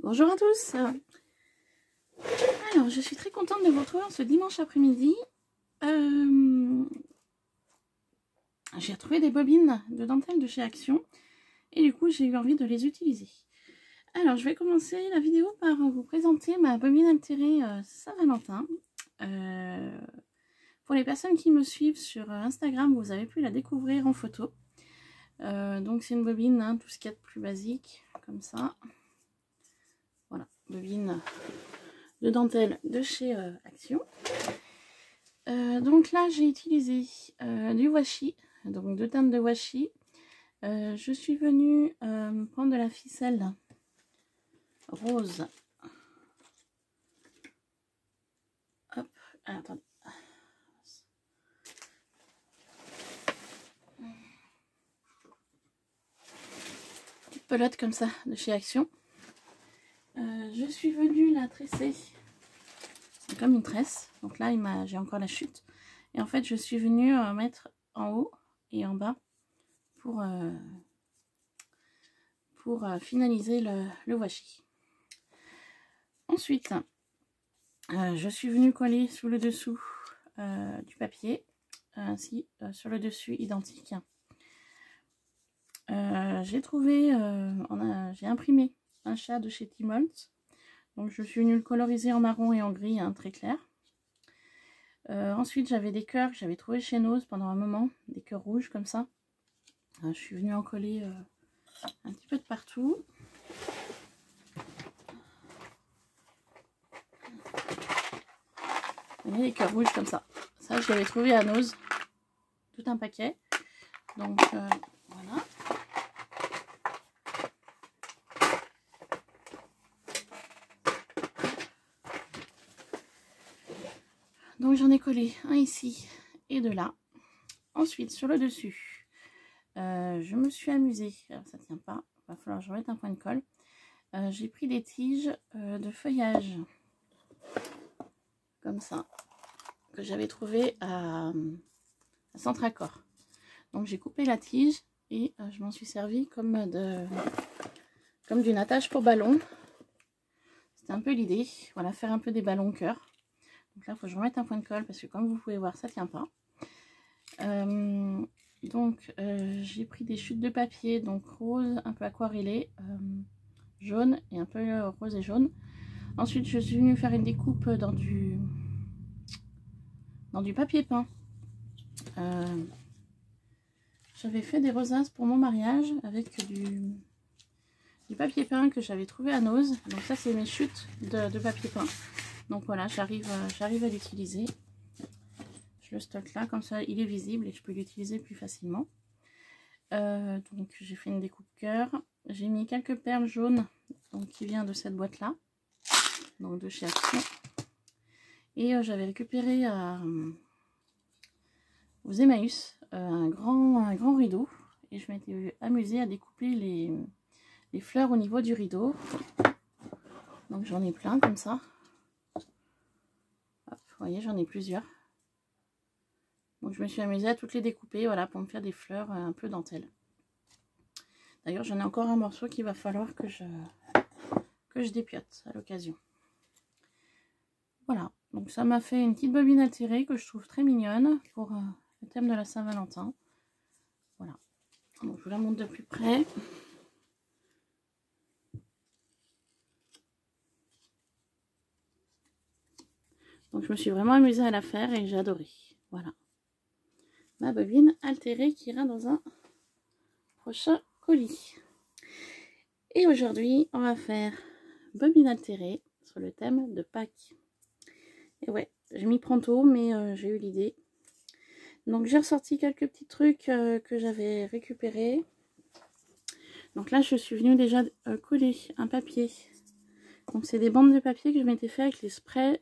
Bonjour à tous. Alors, je suis très contente de vous retrouver ce dimanche après-midi. J'ai retrouvé des bobines de dentelle de chez Action et du coup, j'ai eu envie de les utiliser. Alors, je vais commencer la vidéo par vous présenter ma bobine altérée Saint-Valentin. Pour les personnes qui me suivent sur Instagram, vous avez pu la découvrir en photo. Donc, c'est une bobine, hein, tout ce qu'il y a de plus basique, comme ça. Voilà, bobine de dentelle de chez Action. Donc là, j'ai utilisé du washi, donc 2 teintes de washi. Je suis venue prendre de la ficelle rose. Hop, alors, attendez. Petite pelote comme ça de chez Action. Je suis venue la tresser. C'est comme une tresse. Donc là, j'ai encore la chute. Et en fait, je suis venue mettre en haut et en bas pour finaliser le washi. Ensuite, je suis venue coller sous le dessous du papier, ainsi sur le dessus identique. J'ai trouvé, j'ai imprimé un chat de chez Tmalt. Donc je suis venue le coloriser en marron et en gris, hein, très clair. Ensuite j'avais des cœurs que j'avais trouvé chez Nose pendant un moment, des cœurs rouges comme ça. Je suis venue en coller un petit peu de partout. Vous voyez les cœurs rouges comme ça. Ça je l'avais trouvé à Nose, tout un paquet. Donc voilà. Donc j'en ai collé un ici et 2 là. Ensuite sur le dessus, je me suis amusée. Alors ça tient pas, il va falloir que je remette un point de colle. J'ai pris des tiges de feuillage comme ça que j'avais trouvé à Centracor. Donc j'ai coupé la tige et je m'en suis servi comme d'une attache pour ballon. C'était un peu l'idée, voilà, faire un peu des ballons cœur. Donc là il faut que je remette un point de colle parce que comme vous pouvez voir ça tient pas. Donc j'ai pris des chutes de papier, donc rose un peu aquarellé, jaune et un peu rose et jaune. Ensuite je suis venue faire une découpe dans du papier peint. J'avais fait des rosaces pour mon mariage avec du papier peint que j'avais trouvé à Nose. Donc ça c'est mes chutes de papier peint. Donc voilà, j'arrive à l'utiliser. Je le stocke là, comme ça il est visible et je peux l'utiliser plus facilement. Donc j'ai fait une découpe cœur. J'ai mis quelques perles jaunes, donc qui vient de cette boîte là, donc de chez Action. Et j'avais récupéré aux Emmaüs un grand rideau et je m'étais amusée à découper les fleurs au niveau du rideau. Donc j'en ai plein comme ça. Hop, vous voyez, j'en ai plusieurs. Donc je me suis amusée à toutes les découper, voilà, pour me faire des fleurs un peu dentelle. D'ailleurs j'en ai encore un morceau qu'il va falloir que je dépiote à l'occasion. Voilà, donc ça m'a fait une petite bobine altérée que je trouve très mignonne pour le thème de la Saint-Valentin. Voilà, donc je vous la montre de plus près. Donc je me suis vraiment amusée à la faire et j'ai adoré. Voilà, ma bobine altérée qui ira dans un prochain colis. Et aujourd'hui on va faire bobine altérée sur le thème de Pâques. Et ouais, je m'y prends tôt mais j'ai eu l'idée. Donc j'ai ressorti quelques petits trucs que j'avais récupérés. Donc là je suis venue déjà coller un papier. Donc c'est des bandes de papier que je m'étais fait avec les sprays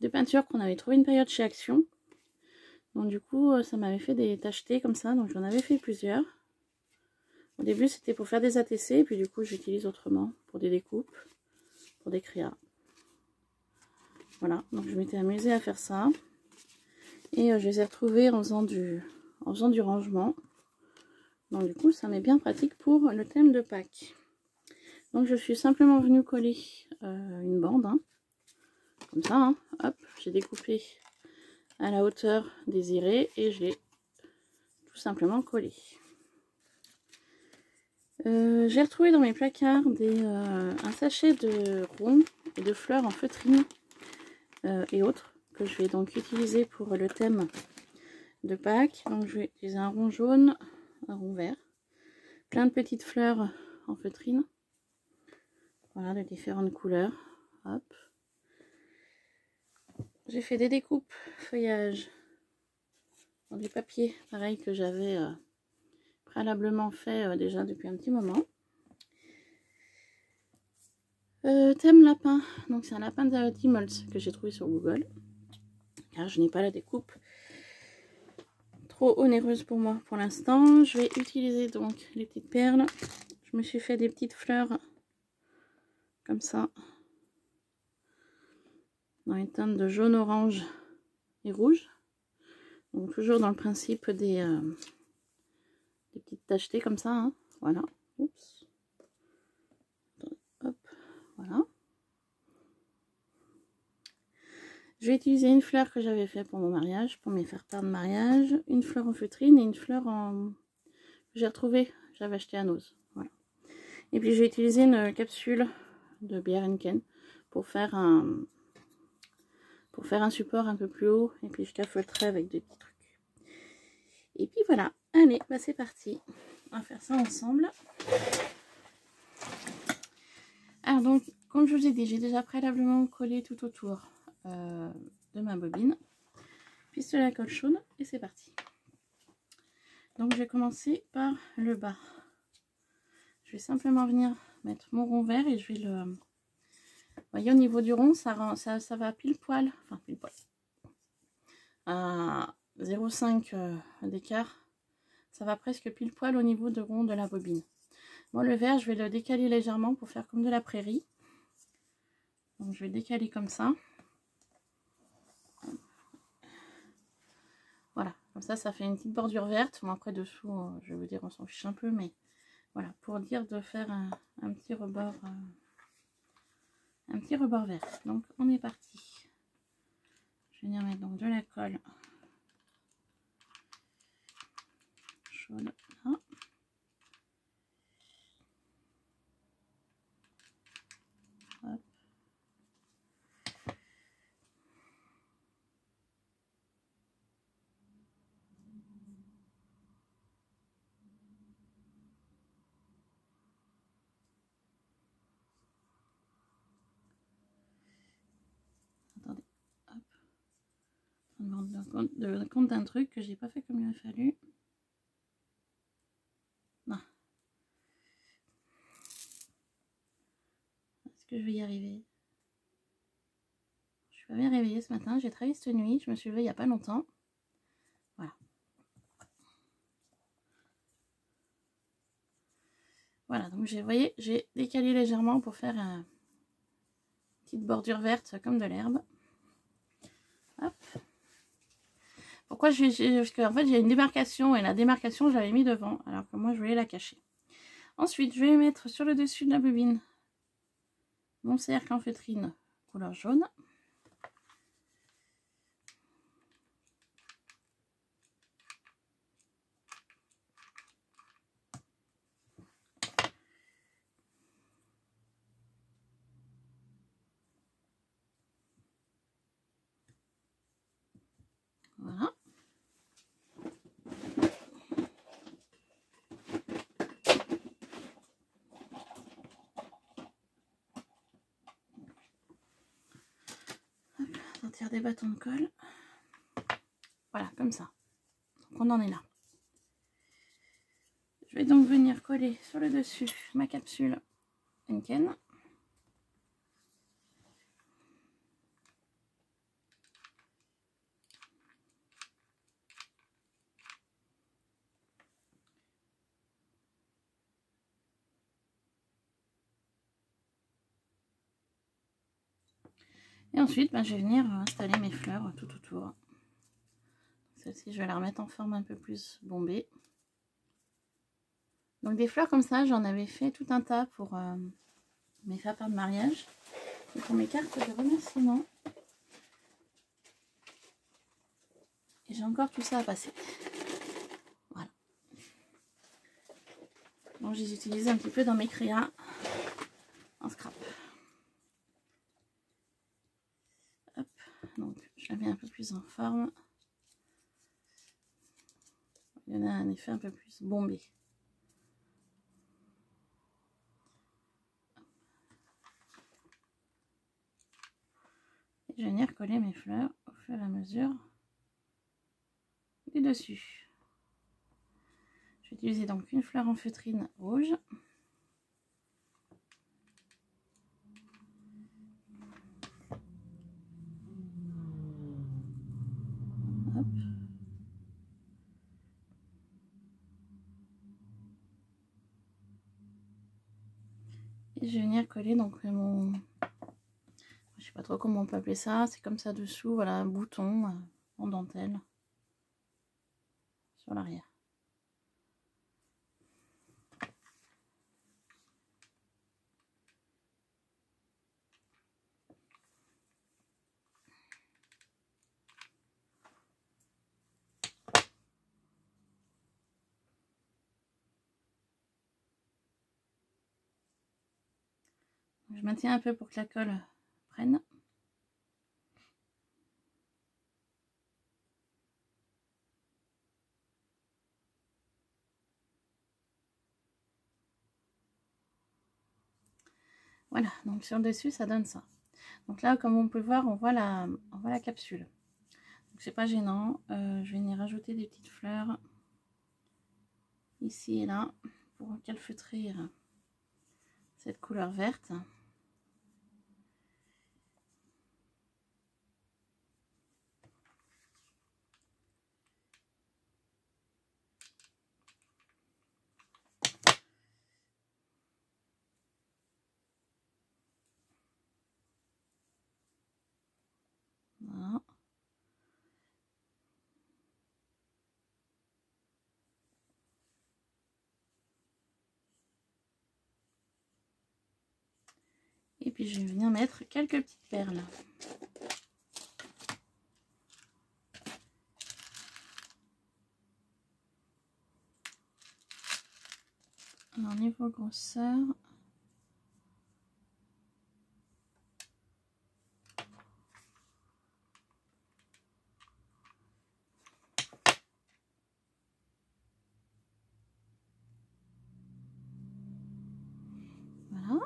de peinture qu'on avait trouvé une période chez Action. Donc du coup ça m'avait fait des tachetés comme ça, donc j'en avais fait plusieurs. Au début c'était pour faire des ATC et puis du coup j'utilise autrement pour des découpes, pour des créas. Voilà, donc je m'étais amusée à faire ça. Et je les ai retrouvés en faisant du rangement. Donc du coup ça m'est bien pratique pour le thème de Pâques. Donc je suis simplement venue coller une bande, hein, comme ça, hein, hop, j'ai découpé à la hauteur désirée et je l'ai tout simplement collé. J'ai retrouvé dans mes placards un sachet de ronds et de fleurs en feutrine et autres que je vais donc utiliser pour le thème de Pâques. Donc je vais utiliser un rond jaune, un rond vert, plein de petites fleurs en feutrine, voilà, de différentes couleurs. Hop. J'ai fait des découpes feuillage dans des papiers pareil que j'avais préalablement fait déjà depuis un petit moment. Thème lapin, donc c'est un lapin de Timolz que j'ai trouvé sur Google, car je n'ai pas la découpe trop onéreuse pour moi pour l'instant. Je vais utiliser donc les petites perles. Je me suis fait des petites fleurs comme ça, dans les teintes de jaune, orange et rouge. Donc toujours dans le principe des petites tachetées comme ça, hein. Voilà. Oups. Hop, voilà. Je vais utiliser une fleur que j'avais fait pour mon mariage, pour mes faire-part de mariage, une fleur en feutrine et une fleur en... j'ai retrouvé, j'avais acheté à Nose. Voilà. Et puis j'ai utilisé une capsule de bière Henken pour faire un support un peu plus haut, et puis je taffeutrerai avec des petits trucs. Et puis voilà, allez, bah c'est parti, on va faire ça ensemble. Alors donc, comme je vous ai dit, j'ai déjà préalablement collé tout autour de ma bobine, pistolet à colle chaude, et c'est parti. Donc je vais commencer par le bas. Je vais simplement venir mettre mon rond vert et je vais le... Vous voyez, au niveau du rond, ça va pile poil, enfin pile poil, à 0,5 d'écart. Ça va presque pile poil au niveau de rond de la bobine. Moi, le vert, je vais le décaler légèrement pour faire comme de la prairie. Donc je vais décaler comme ça. Voilà, comme ça, ça fait une petite bordure verte. Bon, après, dessous, je vais vous dire, on s'en fiche un peu, mais voilà, pour dire de faire un petit rebord vert. Donc, on est parti. Je vais venir mettre donc de la colle chaude là. Hop. Attendez, hop. Je me rends compte d'un truc que j'ai pas fait comme il m'a fallu. Non. Est-ce que je vais y arriver? Je suis pas bien réveillée ce matin. J'ai travaillé cette nuit. Je me suis levée il n'y a pas longtemps. Voilà. Voilà, donc vous voyez, j'ai décalé légèrement pour faire une petite bordure verte comme de l'herbe. Hop. Pourquoi parce qu'en fait j'ai une démarcation et la démarcation je l'avais mis devant alors que moi je voulais la cacher. Ensuite je vais mettre sur le dessus de la bobine mon cercle en feutrine couleur jaune. Voilà. On tire des bâtons de colle. Voilà, comme ça. Donc on en est là. Je vais donc venir coller sur le dessus ma capsule Henken. Et ensuite, je vais venir installer mes fleurs tout autour. Celle-ci, je vais la remettre en forme un peu plus bombée. Donc des fleurs comme ça, j'en avais fait tout un tas pour mes sapins de mariage et pour mes cartes de remerciement. Et j'ai encore tout ça à passer. Voilà. Donc je les utilise un petit peu dans mes créas en scrap. Hop. Donc je la mets un peu plus en forme. Il y en a un effet un peu plus bombé. Et je vais venir coller mes fleurs au fur et à mesure du dessus. Je vais utiliser donc une fleur en feutrine rouge. Hop. Et je vais venir coller donc mon... Je sais pas trop comment on peut appeler ça. C'est comme ça dessous, voilà, un bouton en dentelle sur l'arrière. Je maintiens un peu pour que la colle prenne. Voilà, donc sur le dessus, ça donne ça. Donc là, comme on peut voir, on voit la capsule. Donc c'est pas gênant. Je vais venir rajouter des petites fleurs ici et là pour calfeutrer cette couleur verte. Voilà. Et puis je vais venir mettre quelques petites perles. Alors niveau grosseur, voilà.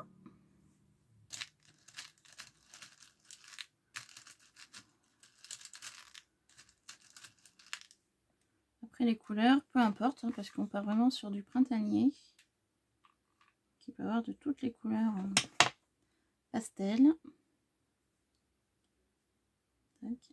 Après les couleurs, peu importe, hein, parce qu'on part vraiment sur du printanier qui peut avoir de toutes les couleurs pastel. Tac.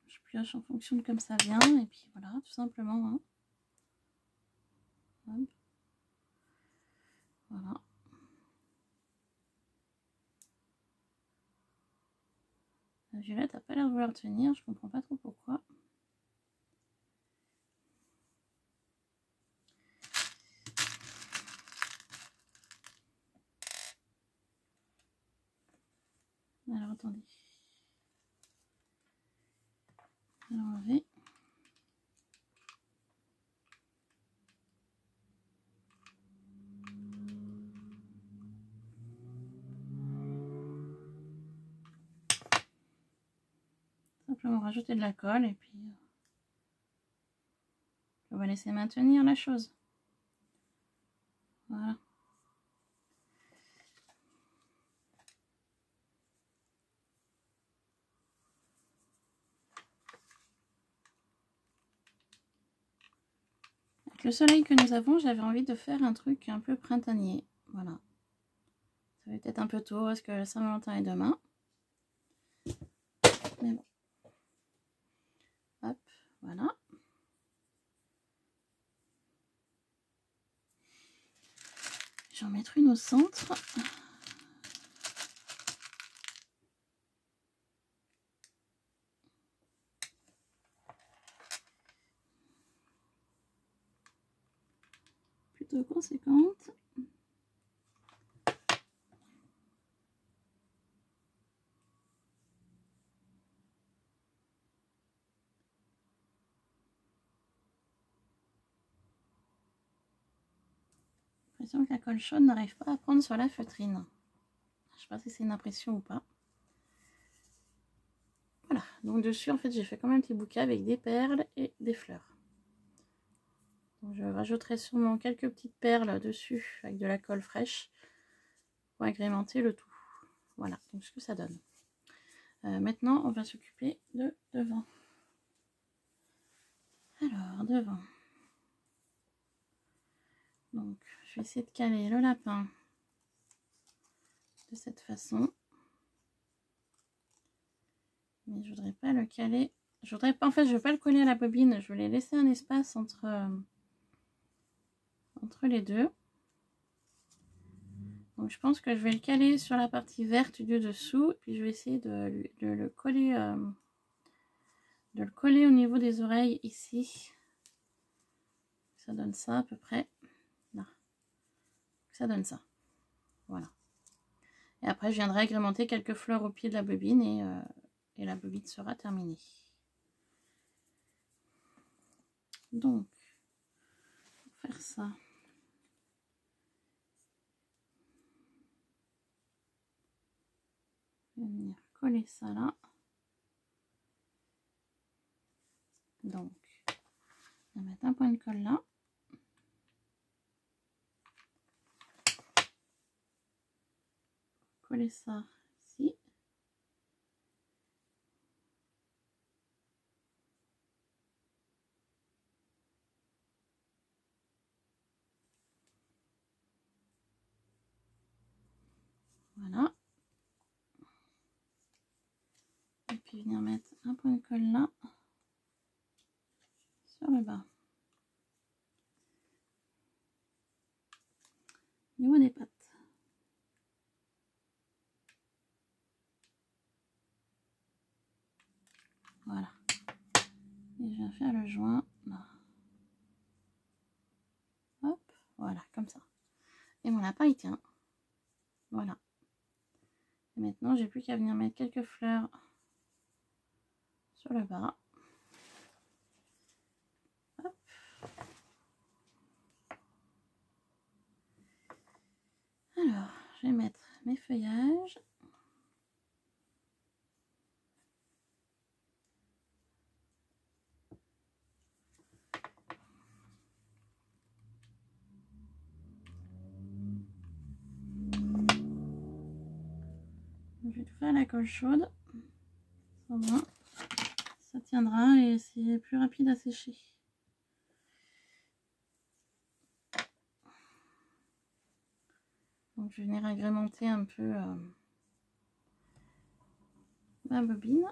Je pioche en fonction de comme ça vient et puis voilà, tout simplement. Hein. Hop. Voilà. La violette n'a pas l'air de vouloir tenir, je comprends pas trop pourquoi. Alors attendez. Je vais l'enlever. Simplement rajouter de la colle et puis on va laisser maintenir la chose. Voilà. Avec le soleil que nous avons, j'avais envie de faire un truc un peu printanier. Voilà. Ça va peut-être un peu tôt parce que la Saint-Valentin est demain. Mais bon. Hop, voilà. Je vais en mettre une au centre. plutôt conséquente. J'ai l'impression que la colle chaude n'arrive pas à prendre sur la feutrine. Je sais pas si c'est une impression ou pas. Voilà, donc dessus en fait j'ai fait comme un petit bouquet avec des perles et des fleurs. Donc, je rajouterai sûrement quelques petites perles dessus avec de la colle fraîche pour agrémenter le tout. Voilà, donc ce que ça donne. Maintenant on va s'occuper de devant. Alors devant. Donc je vais essayer de caler le lapin de cette façon. Mais je voudrais pas le caler. Je voudrais pas, en fait je veux pas le coller à la bobine. Je voulais laisser un espace entre les deux. Donc je pense que je vais le caler sur la partie verte du dessous. Puis je vais essayer de le coller au niveau des oreilles ici. Ça donne ça à peu près. Là. Ça donne ça. Voilà. Et après je viendrai agrémenter quelques fleurs au pied de la bobine et la bobine sera terminée. Donc, pour faire ça, je vais venir coller ça là. Donc, on va mettre un point de colle là. Coller ça ici. Voilà. Et puis venir mettre un point de colle là. Sur le bas. Au niveau des pattes. Voilà. Et je viens faire le joint là. Hop, voilà, comme ça. Et mon lapin il tient. Voilà. Et maintenant j'ai plus qu'à venir mettre quelques fleurs sur le bas. Hop. Alors, je vais mettre mes feuillages. Je vais tout faire à la colle chaude. Ça va. Ça tiendra et c'est plus rapide à sécher. Donc je vais venir agrémenter un peu ma bobine.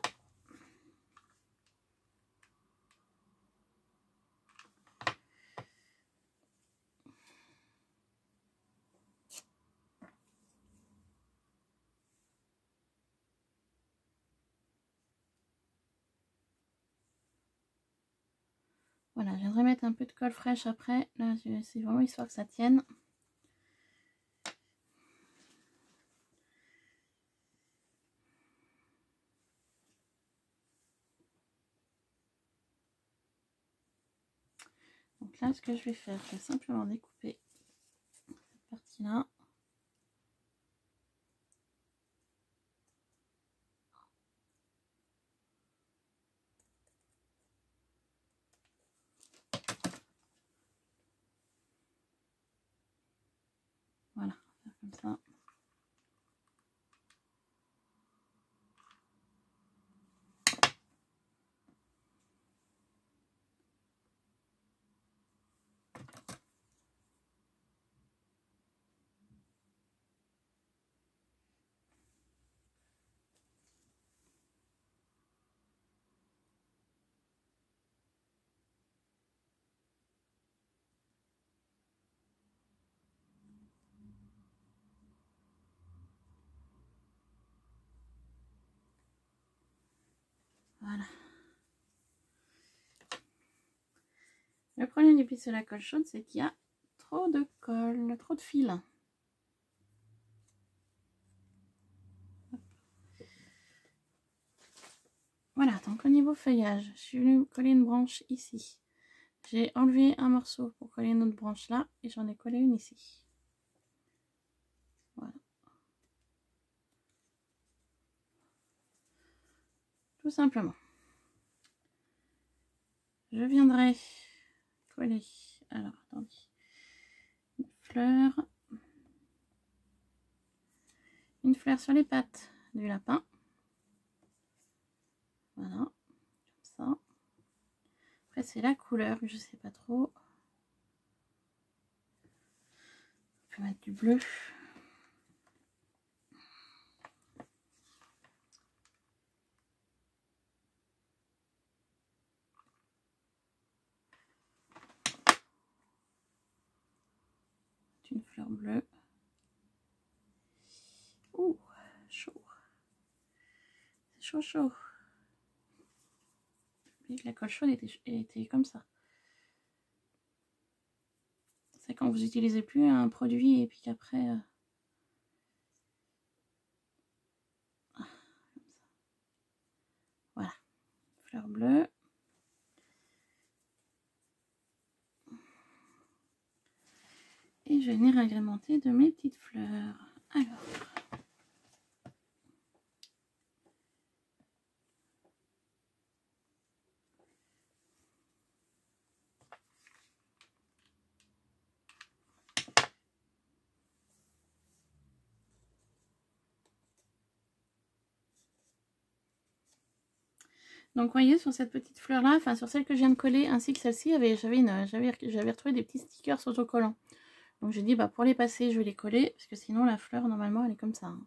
Voilà, je viendrai mettre un peu de colle fraîche après. Là, c'est vraiment histoire que ça tienne. Donc là, ce que je vais faire, je vais simplement découper cette partie-là. Voilà, faire comme ça. Voilà. Le problème du pisse à la colle chaude, c'est qu'il y a trop de colle, trop de fil. Voilà, donc au niveau feuillage, je suis venue coller une branche ici. J'ai enlevé un morceau pour coller une autre branche là et j'en ai collé une ici. Voilà. Tout simplement. Je viendrai coller, alors attendez, une fleur sur les pattes du lapin. Voilà, comme ça. Après c'est la couleur, je sais pas trop. On peut mettre du bleu. Une fleur bleue. Ouh, chaud. C'est chaud, chaud. Et la colle chaude était comme ça. C'est quand vous n'utilisez plus un produit et puis qu'après... Voilà. Fleur bleue. Et je vais venir agrémenter de mes petites fleurs. Alors... Donc, vous voyez, sur cette petite fleur-là, enfin sur celle que je viens de coller, ainsi que celle-ci, j'avais retrouvé des petits stickers autocollants. Donc, j'ai dit, bah, pour les passer, je vais les coller, parce que sinon, la fleur, normalement, elle est comme ça. Hein.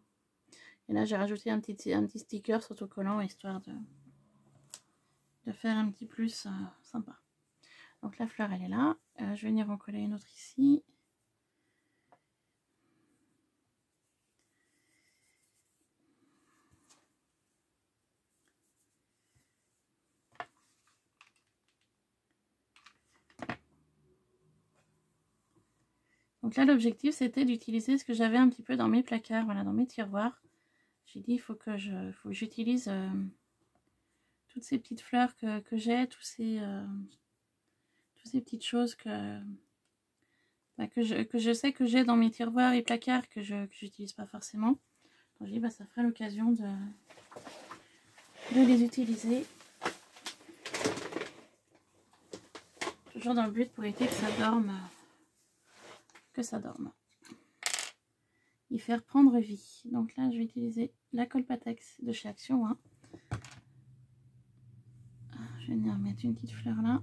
Et là, j'ai rajouté un petit sticker autocollant, histoire de faire un petit plus sympa. Donc, la fleur, elle est là. Je vais venir en coller une autre ici. Donc là, l'objectif, c'était d'utiliser ce que j'avais un petit peu dans mes placards, voilà, dans mes tiroirs. J'ai dit, il faut que j'utilise toutes ces petites fleurs que j'ai, toutes ces petites choses que je sais que j'ai dans mes tiroirs et placards que j'utilise pas forcément. Donc j'ai dit, bah, ça ferait l'occasion de les utiliser. Toujours dans le but pour éviter que ça dorme. Y faire prendre vie. Donc là, je vais utiliser la colle Patex de chez Action. Hein. Je vais venir mettre une petite fleur là.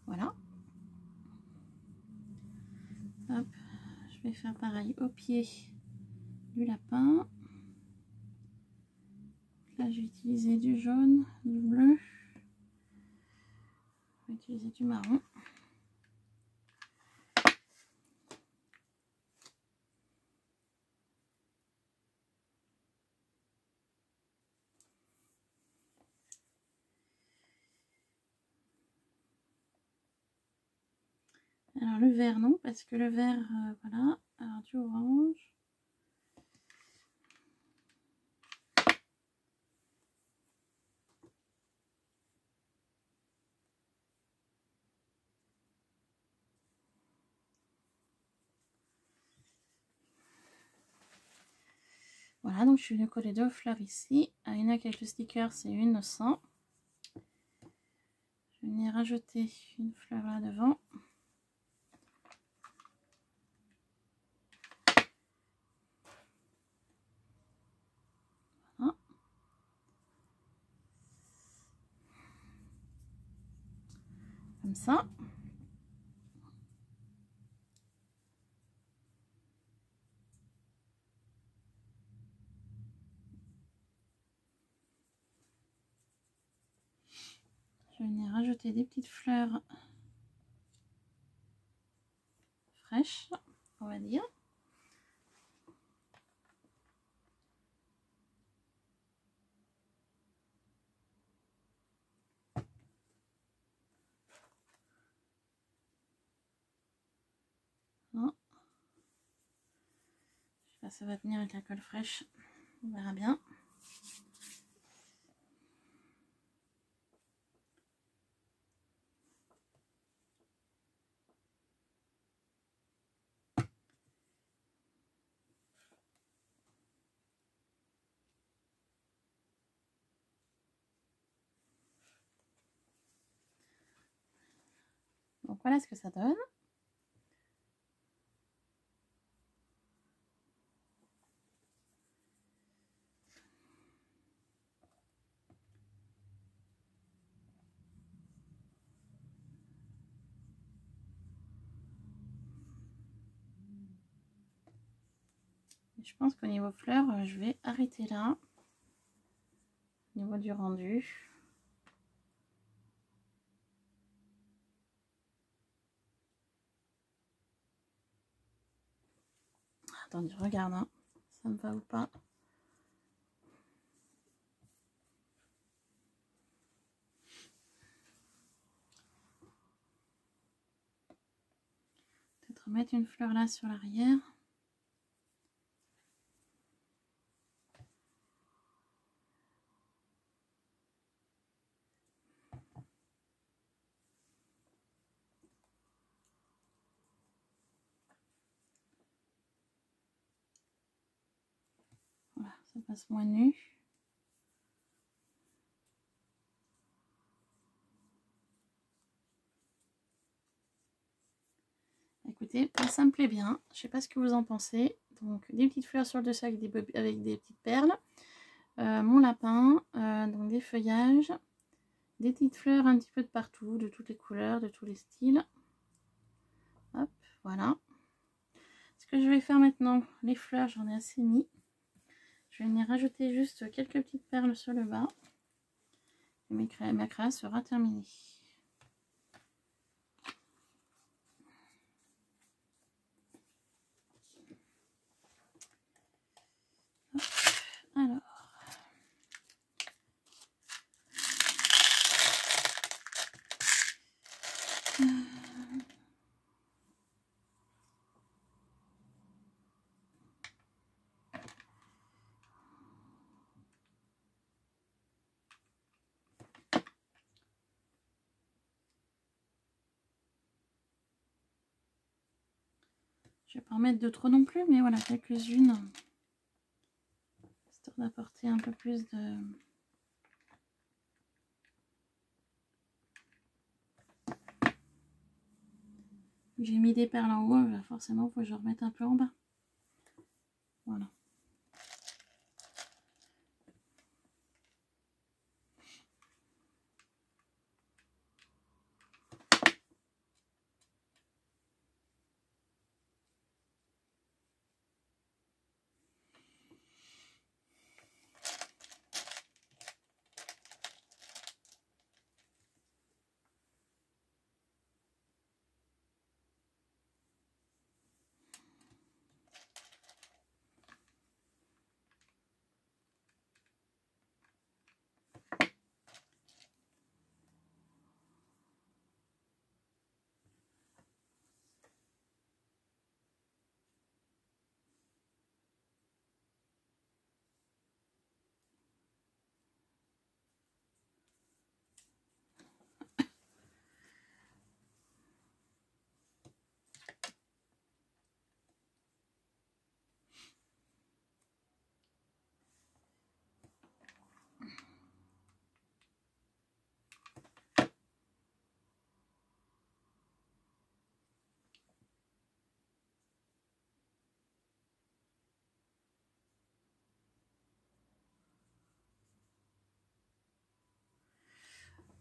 Voilà. Hop. Je vais faire pareil au pied du lapin. Là, je vais utiliser du jaune, du bleu. Je vais utiliser du marron. Alors le vert non, parce que le vert, voilà. Alors du orange. Voilà, donc je suis venue coller deux fleurs ici. Une avec le sticker, c'est une sans. Je vais venir rajouter une fleur là devant. Voilà. Comme ça. Je vais venir rajouter des petites fleurs fraîches, on va dire. Ça va tenir avec la colle fraîche. On verra bien. Donc voilà ce que ça donne. Je pense qu'au niveau fleurs, je vais arrêter là. Au niveau du rendu. Attendez, je regarde, hein. Ça me va ou pas. Peut-être remettre une fleur là sur l'arrière. Voilà, ça passe moins nu. Écoutez, ça me plaît bien. Je sais pas ce que vous en pensez. Donc des petites fleurs sur le dessus avec des petites perles. Mon lapin, donc des feuillages, des petites fleurs un petit peu de partout, de toutes les couleurs, de tous les styles. Hop, voilà. Ce que je vais faire maintenant, les fleurs, j'en ai assez mis. Je vais venir rajouter juste quelques petites perles sur le bas. Et ma créa sera terminée. Hop, alors. Je vais pas en mettre de trop non plus, mais voilà, quelques-unes. Histoire d'apporter un peu plus de... J'ai mis des perles en haut, forcément, il faut que je remette un peu en bas. Voilà.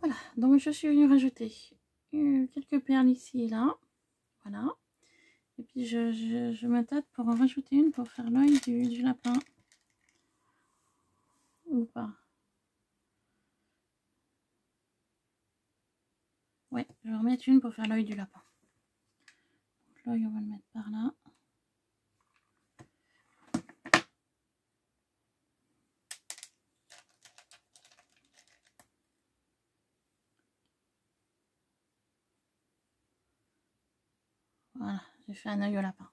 Voilà, donc je suis venue rajouter quelques perles ici et là. Voilà. Et puis je me tâte pour en rajouter une pour faire l'œil du lapin. Ou pas. Ouais, je vais remettre une pour faire l'œil du lapin. L'œil, on va le mettre par là. Voilà, j'ai fait un œil au lapin.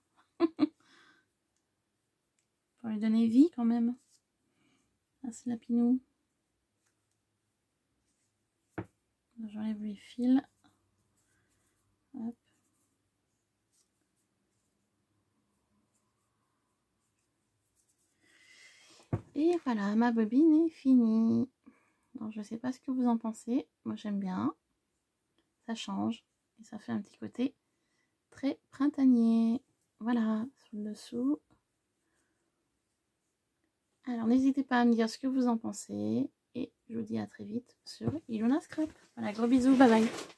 pour lui donner vie quand même à ce lapinou. J'enlève les fils. Hop. Et voilà, ma bobine est finie. Alors, je sais pas ce que vous en pensez. Moi, j'aime bien. Ça change. Et ça fait un petit côté très printanier. Voilà, sur le dessous. Alors, n'hésitez pas à me dire ce que vous en pensez. Et je vous dis à très vite sur Ilona Scrap. Voilà, gros bisous. Bye bye.